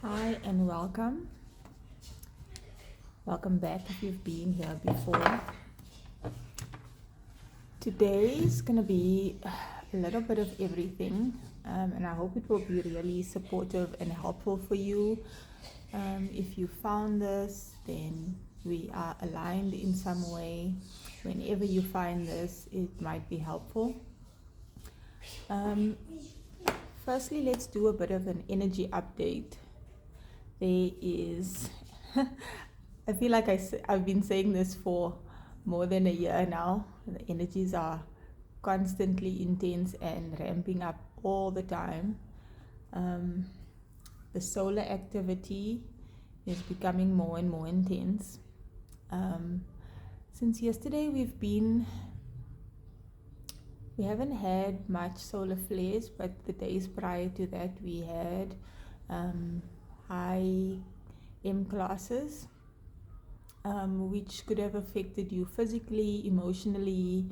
Hi and welcome. Welcome back if you've been here before. Today is going to be a little bit of everything, and I hope it will be really supportive and helpful for you. If you found this, then we are aligned in some way. Whenever you find this, it might be helpful. Firstly, let's do a bit of an energy update. There is, I feel like I've been saying this for more than a year now. The energies are constantly intense and ramping up all the time. The solar activity is becoming more and more intense. Since yesterday, we haven't had much solar flares, but the days prior to that, we had high M classes, which could have affected you physically, emotionally,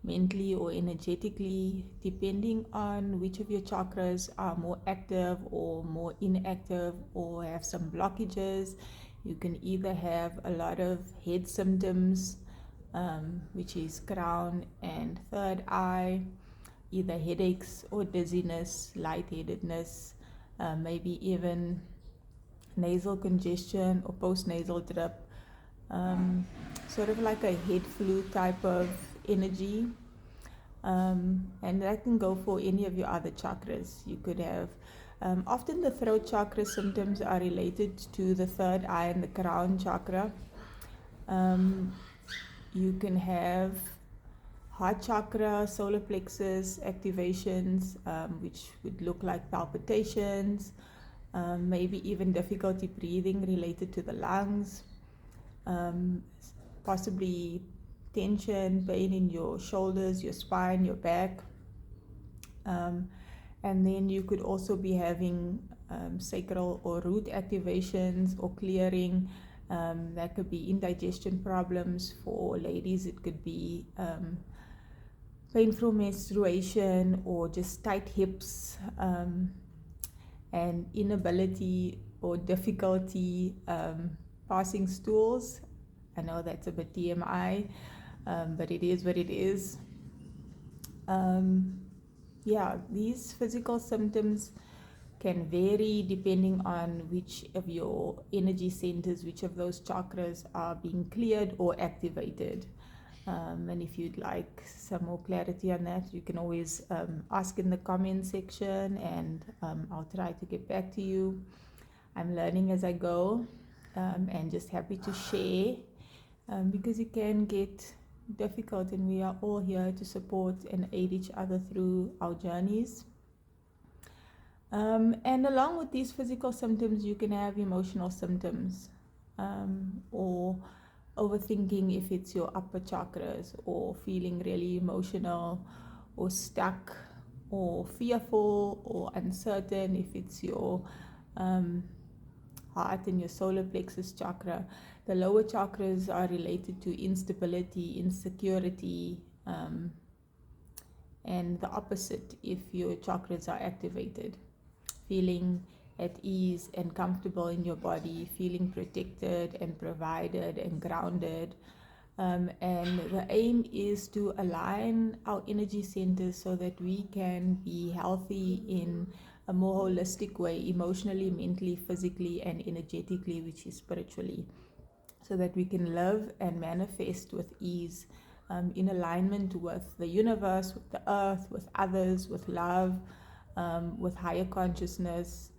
mentally, or energetically, depending on which of your chakras are more active or more inactive or have some blockages. You can either have a lot of head symptoms, which is crown and third eye, either headaches or dizziness, lightheadedness, maybe even nasal congestion or postnasal drip, sort of like a head flu type of energy. And that can go for any of your other chakras. You could have, often the throat chakra symptoms are related to the third eye and the crown chakra. You can have heart chakra, solar plexus activations, which would look like palpitations, maybe even difficulty breathing related to the lungs, possibly tension, pain in your shoulders, your spine, your back. And then you could also be having sacral or root activations or clearing. That could be indigestion problems. For ladies, it could be painful menstruation or just tight hips, and inability or difficulty passing stools. I know that's a bit TMI, but it is what it is. These physical symptoms can vary depending on which of your energy centers, which of those chakras are being cleared or activated. And if you'd like some more clarity on that, you can always ask in the comment section, and I'll try to get back to you. I'm learning as I go, and just happy to share, because it can get difficult, and we are all here to support and aid each other through our journeys. And along with these physical symptoms, you can have emotional symptoms, or overthinking if it's your upper chakras, or feeling really emotional or stuck or fearful or uncertain if it's your heart and your solar plexus chakra. The lower chakras are related to instability, insecurity, and the opposite if your chakras are activated. Feeling at ease and comfortable in your body, feeling protected and provided and grounded. And the aim is to align our energy centers so that we can be healthy in a more holistic way, emotionally, mentally, physically, and energetically, which is spiritually, so that we can live and manifest with ease, in alignment with the universe, with the earth, with others, with love, with higher consciousness,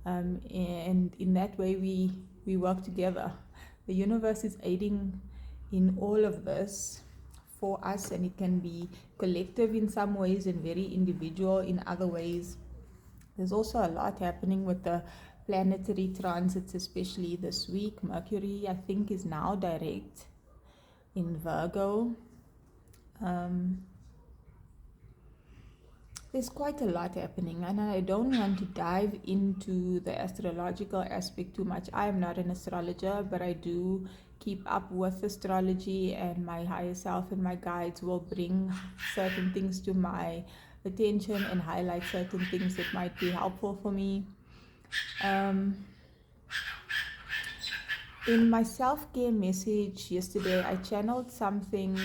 and in that way we work together. The universe is aiding in all of this for us, and it can be collective in some ways and very individual in other ways. There's also a lot happening with the planetary transits, especially this week. Mercury, I think, is now direct in Virgo. There's quite a lot happening, and I don't want to dive into the astrological aspect too much. I am not an astrologer, but I do keep up with astrology, and my higher self and my guides will bring certain things to my attention and highlight certain things that might be helpful for me. In my self-care message yesterday, I channeled something.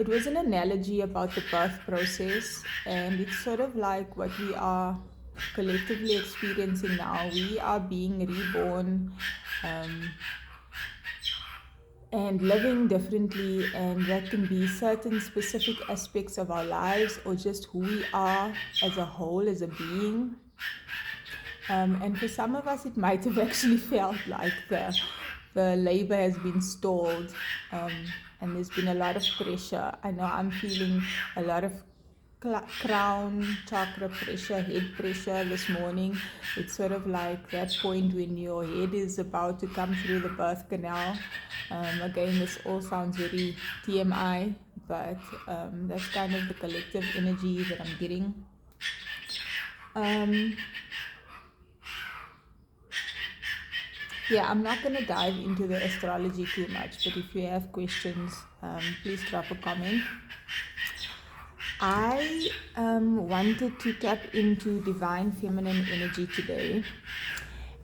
It was an analogy about the birth process, and it's sort of like what we are collectively experiencing now. We are being reborn and living differently, and that can be certain specific aspects of our lives or just who we are as a whole, as a being. And for some of us, it might have actually felt like the labor has been stalled, and there's been a lot of pressure. I know I'm feeling a lot of crown chakra pressure, head pressure this morning. It's sort of like that point when your head is about to come through the birth canal. Again, this all sounds very TMI, but that's kind of the collective energy that I'm getting. Yeah, I'm not going to dive into the astrology too much, but if you have questions, please drop a comment. I wanted to tap into divine feminine energy today,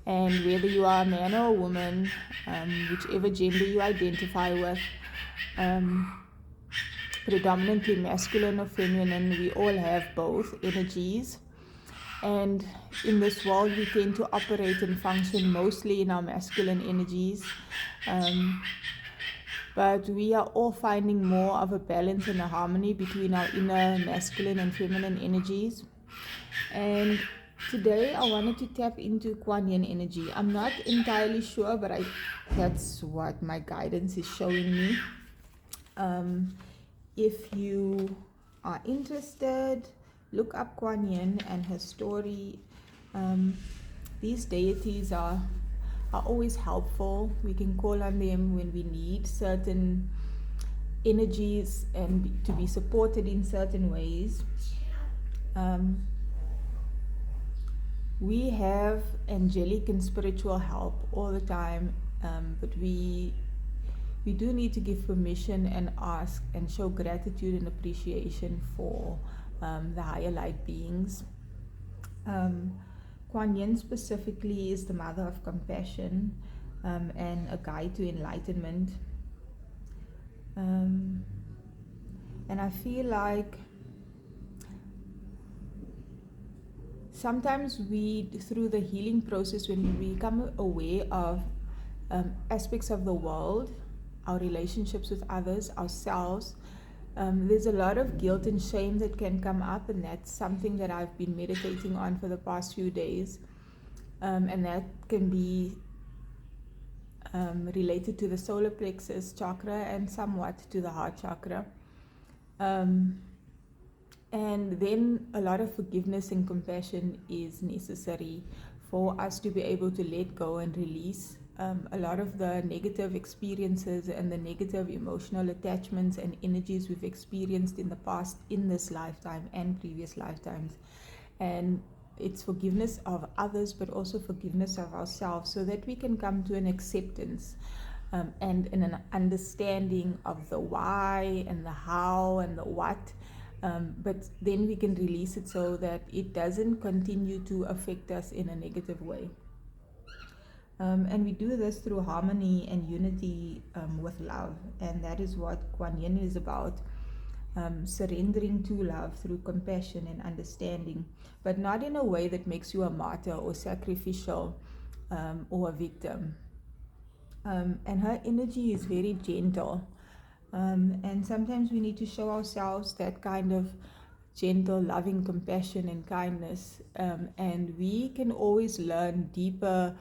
and whether you are a man or a woman, whichever gender you identify with, predominantly masculine or feminine, we all have both energies. And in this world, we tend to operate and function mostly in our masculine energies. But we are all finding more of a balance and a harmony between our inner masculine and feminine energies. And today I wanted to tap into Kuan Yin energy. I'm not entirely sure, but that's what my guidance is showing me. If you are interested, look up Kuan Yin and her story. These deities are always helpful. We can call on them when we need certain energies and to be supported in certain ways. We have angelic and spiritual help all the time, but we do need to give permission and ask and show gratitude and appreciation for the higher light beings. Kuan Yin specifically is the mother of compassion and a guide to enlightenment. And I feel like sometimes through the healing process, when we become aware of aspects of the world, our relationships with others, ourselves, there's a lot of guilt and shame that can come up, and that's something that I've been meditating on for the past few days. And that can be related to the solar plexus chakra and somewhat to the heart chakra. And then a lot of forgiveness and compassion is necessary for us to be able to let go and release a lot of the negative experiences and the negative emotional attachments and energies we've experienced in the past, in this lifetime and previous lifetimes. And it's forgiveness of others, but also forgiveness of ourselves, so that we can come to an acceptance and an understanding of the why and the how and the what. But then we can release it so that it doesn't continue to affect us in a negative way. And we do this through harmony and unity with love. And that is what Kuan Yin is about. Surrendering to love through compassion and understanding, but not in a way that makes you a martyr or sacrificial or a victim. And her energy is very gentle. And sometimes we need to show ourselves that kind of gentle, loving compassion and kindness. And we can always learn deeper,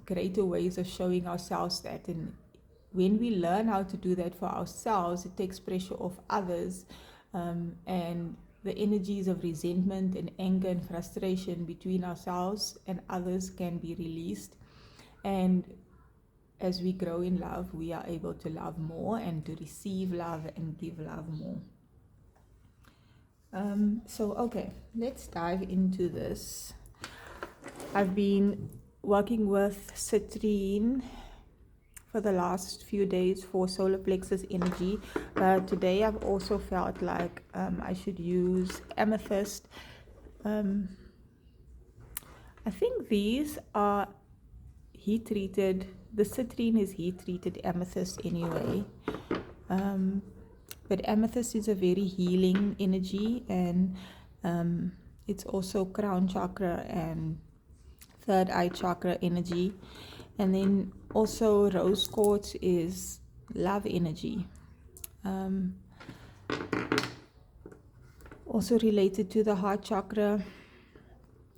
greater ways of showing ourselves that. And when we learn how to do that for ourselves, it takes pressure off others, and the energies of resentment and anger and frustration between ourselves and others can be released. And as we grow in love, we are able to love more and to receive love and give love more. Okay, let's dive into this. I've been working with citrine for the last few days for solar plexus energy. Today I've also felt like I should use amethyst. I think these are heat-treated. The citrine is heat-treated amethyst anyway. But amethyst is a very healing energy, and it's also crown chakra and third eye chakra energy. And then also rose quartz is love energy. Also related to the heart chakra.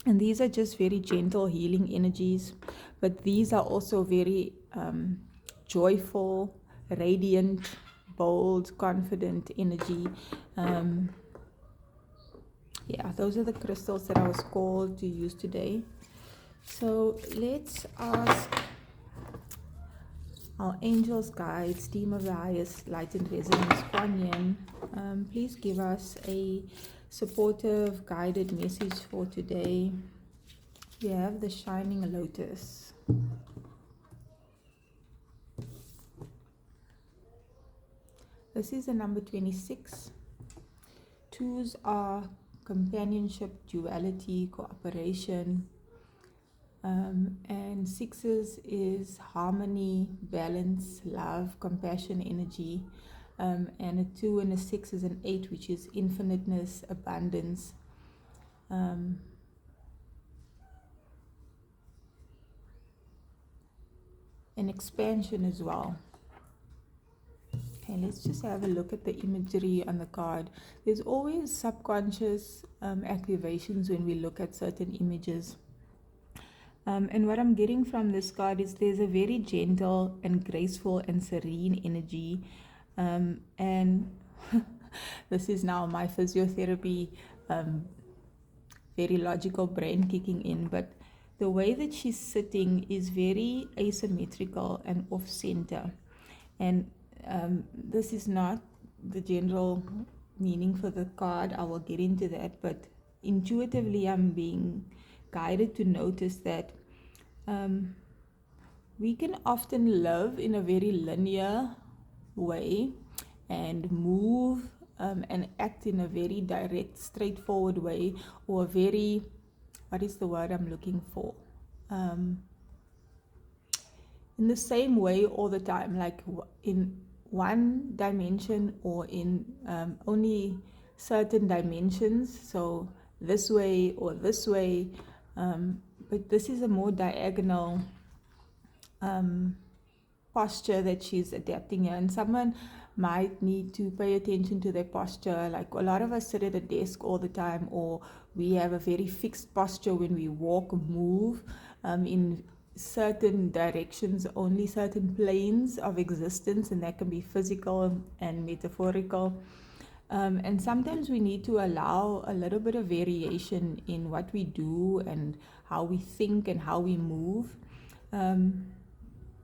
And these are just very gentle healing energies, but these are also very joyful, radiant, bold, confident energy. Yeah, those are the crystals that I was called to use today. So let's ask our angels, guides, team of the highest light and resonance, Kuan Yin, please give us a supportive, guided message for today. We have the shining lotus. This is the number 26. Twos are companionship, duality, cooperation. And sixes is harmony, balance, love, compassion, energy. And a 2 and a 6 is an 8, which is infiniteness, abundance. And expansion as well. Okay, let's just have a look at the imagery on the card. There's always subconscious activations when we look at certain images. And what I'm getting from this card is there's a very gentle and graceful and serene energy. And this is now my physiotherapy, very logical brain kicking in. But the way that she's sitting is very asymmetrical and off-center. And this is not the general meaning for the card. I will get into that. But intuitively, I'm being guided to notice that we can often live in a very linear way and move and act in a very direct, straightforward way, or a very, what is the word I'm looking for? In the same way all the time, like in one dimension or in only certain dimensions. So this way or this way. But this is a more diagonal posture that she's adapting here. And someone might need to pay attention to their posture. Like a lot of us sit at a desk all the time, or we have a very fixed posture when we walk, move in certain directions, only certain planes of existence, and that can be physical and metaphorical. And sometimes we need to allow a little bit of variation in what we do and how we think and how we move.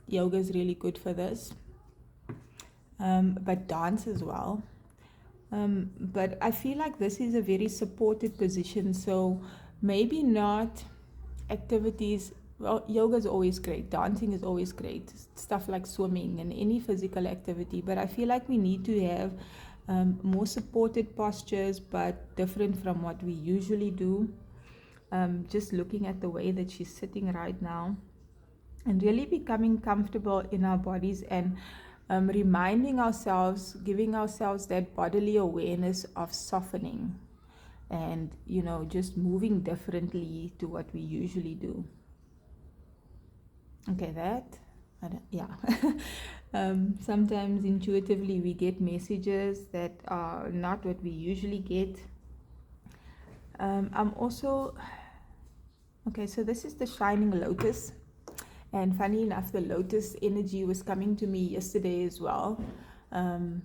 Yoga is really good for this, but dance as well. But I feel like this is a very supported position, so maybe not activities. Well, yoga is always great, dancing is always great, stuff like swimming and any physical activity, but I feel like we need to have more supported postures, but different from what we usually do. Just looking at the way that she's sitting right now, and really becoming comfortable in our bodies, and reminding ourselves, giving ourselves that bodily awareness of softening, and just moving differently to what we usually do. Okay, sometimes intuitively we get messages that are not what we usually get. I'm also, okay, so this is the shining lotus. And funny enough, the lotus energy was coming to me yesterday as well. And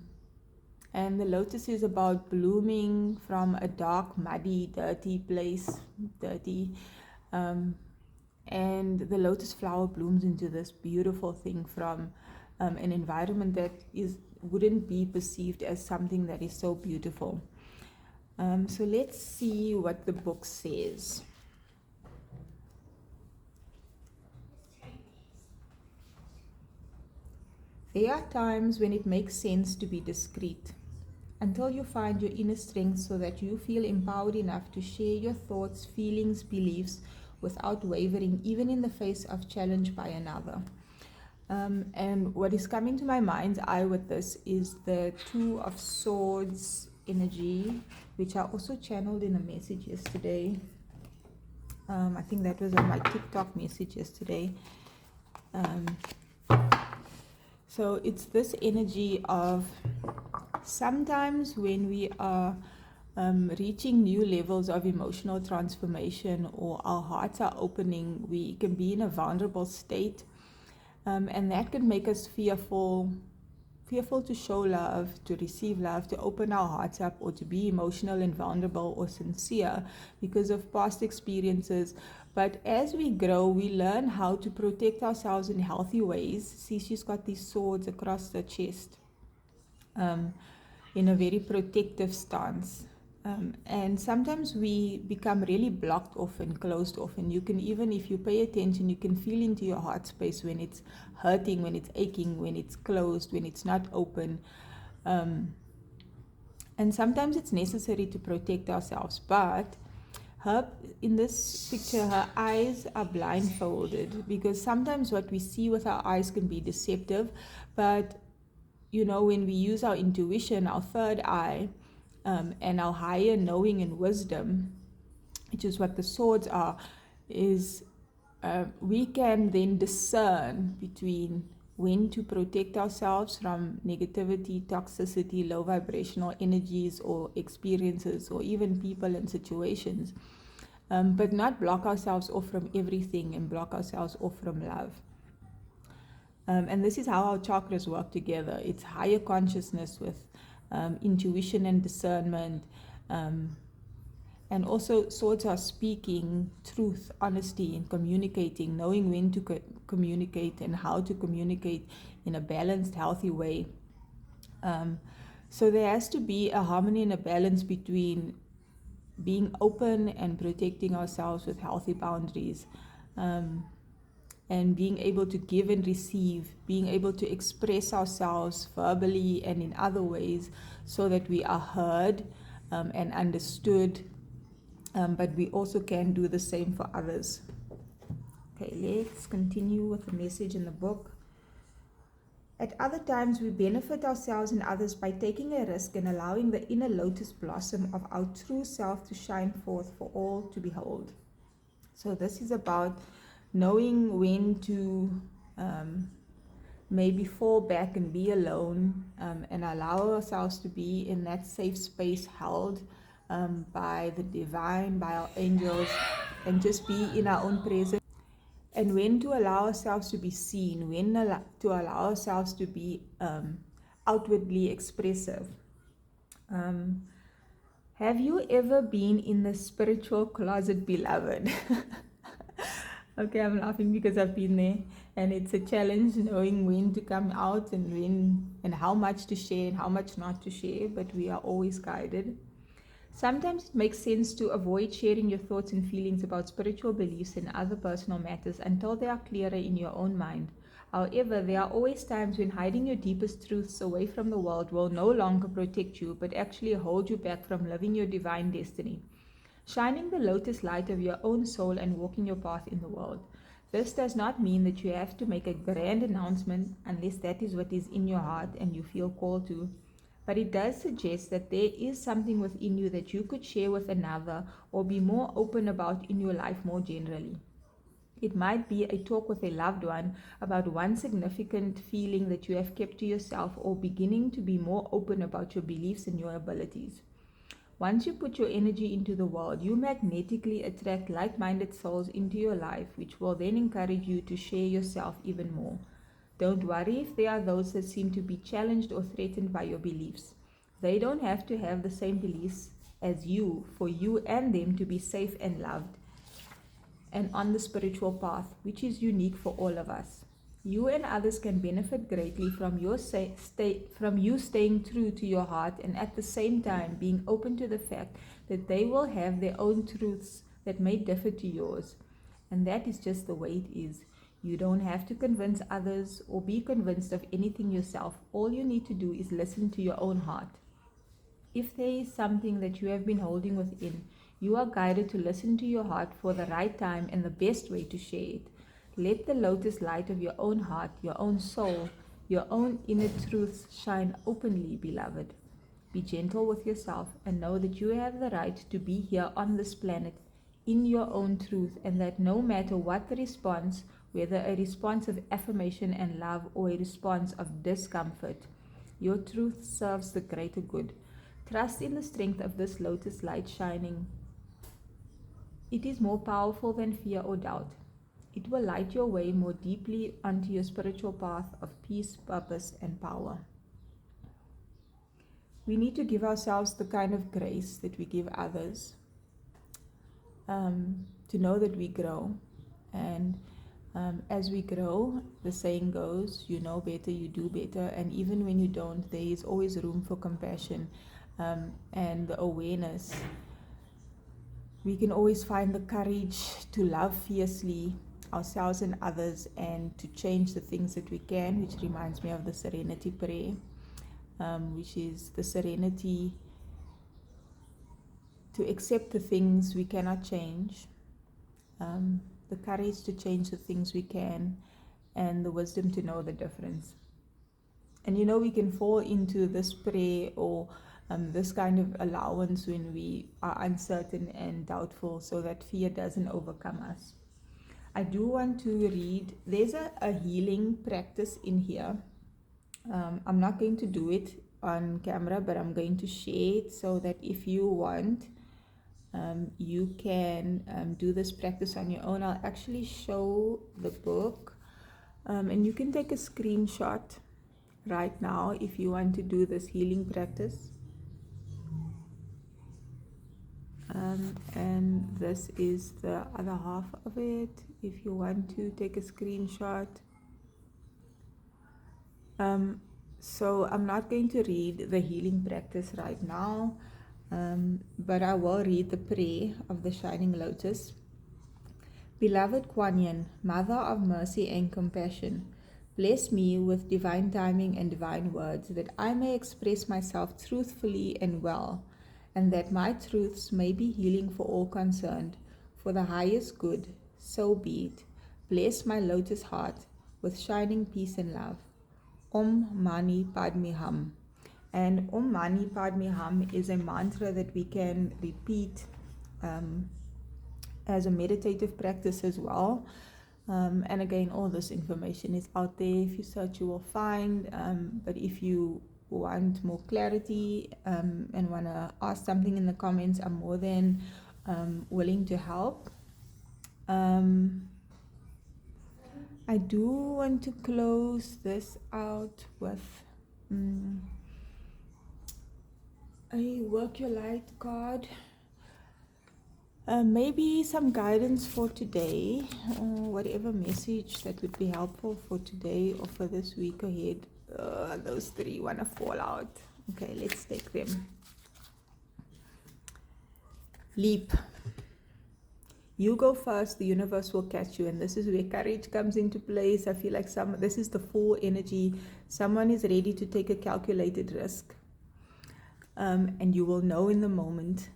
the lotus is about blooming from a dark, muddy, dirty place, and the lotus flower blooms into this beautiful thing from an environment that wouldn't be perceived as something that is so beautiful. So let's see what the book says. There are times when it makes sense to be discreet, until you find your inner strength so that you feel empowered enough to share your thoughts, feelings, beliefs without wavering, even in the face of challenge by another. And what is coming to my mind's eye with this is the Two of Swords energy, which I also channeled in a message yesterday. I think that was on my TikTok message yesterday. So it's this energy of sometimes when we are reaching new levels of emotional transformation, or our hearts are opening, we can be in a vulnerable state, and that can make us fearful to show love, to receive love, to open our hearts up, or to be emotional and vulnerable or sincere because of past experiences. But as we grow, we learn how to protect ourselves in healthy ways. See, she's got these swords across the chest, in a very protective stance. And sometimes we become really blocked off and closed off, and you can, even if you pay attention, you can feel into your heart space when it's hurting, when it's aching, when it's closed, when it's not open. And sometimes it's necessary to protect ourselves. But in this picture, her eyes are blindfolded, because sometimes what we see with our eyes can be deceptive. But when we use our intuition, our third eye, and our higher knowing and wisdom, which is what the swords are, is we can then discern between when to protect ourselves from negativity, toxicity, low vibrational energies or experiences, or even people and situations, but not block ourselves off from everything and block ourselves off from love. And this is how our chakras work together. It's higher consciousness with intuition and discernment, and also swords are speaking truth, honesty, and communicating, knowing when to communicate and how to communicate in a balanced, healthy way. So there has to be a harmony and a balance between being open and protecting ourselves with healthy boundaries, and being able to give and receive, being able to express ourselves verbally and in other ways so that we are heard and understood, but we also can do the same for others. Okay, let's continue with the message in the book. At other times, we benefit ourselves and others by taking a risk and allowing the inner lotus blossom of our true self to shine forth for all to behold. So this is about knowing when to maybe fall back and be alone, and allow ourselves to be in that safe space held by the divine, by our angels, and just be in our own presence. And when to allow ourselves to be seen, when to allow ourselves to be outwardly expressive. Have you ever been in the spiritual closet, beloved? Okay, I'm laughing because I've been there, and it's a challenge knowing when to come out and when and how much to share and how much not to share, but we are always guided. Sometimes it makes sense to avoid sharing your thoughts and feelings about spiritual beliefs and other personal matters until they are clearer in your own mind. However, there are always times when hiding your deepest truths away from the world will no longer protect you, but actually hold you back from living your divine destiny, shining the lotus light of your own soul and walking your path in the world. This does not mean that you have to make a grand announcement unless that is what is in your heart and you feel called to. But it does suggest that there is something within you that you could share with another or be more open about in your life more generally. It might be a talk with a loved one about one significant feeling that you have kept to yourself, or beginning to be more open about your beliefs and your abilities. Once you put your energy into the world, you magnetically attract like-minded souls into your life, which will then encourage you to share yourself even more. Don't worry if there are those that seem to be challenged or threatened by your beliefs. They don't have to have the same beliefs as you for you and them to be safe and loved and on the spiritual path, which is unique for all of us. You and others can benefit greatly from you staying true to your heart, and at the same time being open to the fact that they will have their own truths that may differ to yours. And that is just the way it is. You don't have to convince others or be convinced of anything yourself. All you need to do is listen to your own heart. If there is something that you have been holding within, You are guided to listen to your heart for the right time and the best way to share it. Let the lotus light of your own heart, your own soul, your own inner truths shine openly, beloved. Be gentle with yourself and know that you have the right to be here on this planet in your own truth, and that no matter what the response, whether a response of affirmation and love or a response of discomfort, your truth serves the greater good. Trust in the strength of this lotus light shining. It is more powerful than fear or doubt. It will light your way more deeply onto your spiritual path of peace, purpose, and power. We need to give ourselves the kind of grace that we give others, to know that we grow. And as we grow, the saying goes, you know better, you do better. And even when you don't, there is always room for compassion and the awareness. We can always find the courage to love fiercely ourselves and others, and to change the things that we can, which reminds me of the serenity prayer, which is the serenity to accept the things we cannot change, the courage to change the things we can, and the wisdom to know the difference. And we can fall into this prayer or this kind of allowance when we are uncertain and doubtful, so that fear doesn't overcome us. I do want to read, there's a healing practice in here. I'm not going to do it on camera, but I'm going to share it so that if you want, you can do this practice on your own. I'll actually show the book, and you can take a screenshot right now if you want to do this healing practice. And this is the other half of it if you want to take a screenshot. So I'm not going to read the healing practice right now, but I will read the prayer of the Shining Lotus. Beloved Kuan Yin, Mother of mercy and compassion, bless me with divine timing and divine words, that I may express myself truthfully and well, and that my truths may be healing for all concerned, for the highest good. So be it. Bless my lotus heart with shining peace and love. Om Mani Padme Hum. And Om Mani Padme Hum is a mantra that we can repeat as a meditative practice as well. And again, all this information is out there. If you search, you will find. But if you want more clarity and want to ask something in the comments, I'm more than willing to help. I do want to close this out with a work your light card. Maybe some guidance for today, or whatever message that would be helpful for today or for this week ahead. Those three want to fall out. Okay, let's take them. Leap. You go first, the universe will catch you. And this is where courage comes into place. I feel like this is the full energy. Someone is ready to take a calculated risk. And you will know in the moment.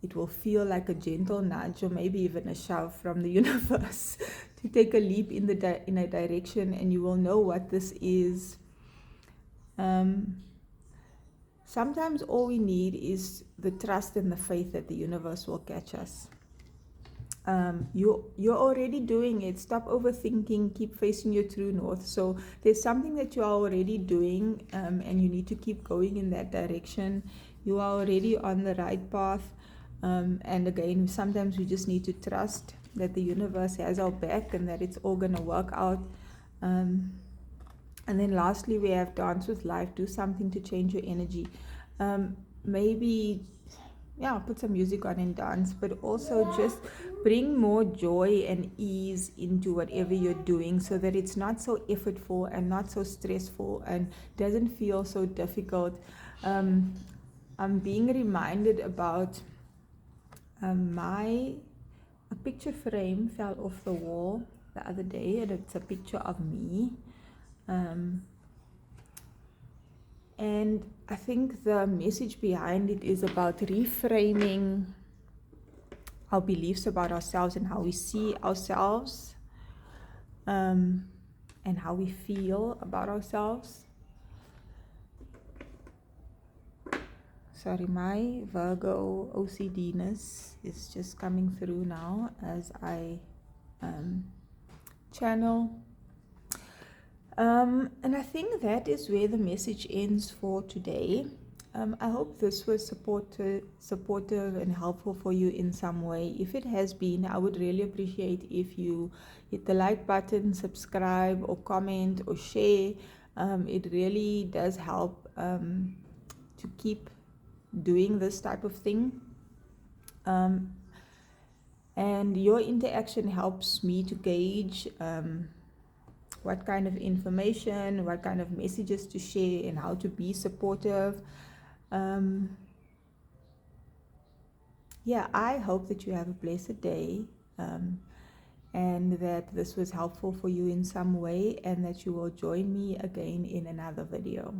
It will feel like a gentle nudge, or maybe even a shove from the universe to take a leap in a direction, and you will know what this is. Sometimes all we need is the trust and the faith that the universe will catch us. You're already doing it. Stop overthinking. Keep facing your true north. So there's something that you are already doing, and you need to keep going in that direction. You are already on the right path. And again, sometimes we just need to trust that the universe has our back and that it's all going to work out. And then lastly, we have dance with life. Do something to change your energy. Maybe put some music on and dance, but also just bring more joy and ease into whatever you're doing, so that it's not so effortful and not so stressful and doesn't feel so difficult. I'm being reminded about a picture frame fell off the wall the other day, and it's a picture of me. And I think the message behind it is about reframing our beliefs about ourselves and how we see ourselves, and how we feel about ourselves. Sorry, my Virgo OCD-ness is just coming through now as I channel. And I think that is where the message ends for today. I hope this was supportive and helpful for you in some way. If it has been, I would really appreciate if you hit the like button, subscribe, or comment, or share. It really does help to keep doing this type of thing. And your interaction helps me to gauge what kind of information, what kind of messages to share, and how to be supportive. Yeah, I hope that you have a blessed day, and that this was helpful for you in some way, and that you will join me again in another video.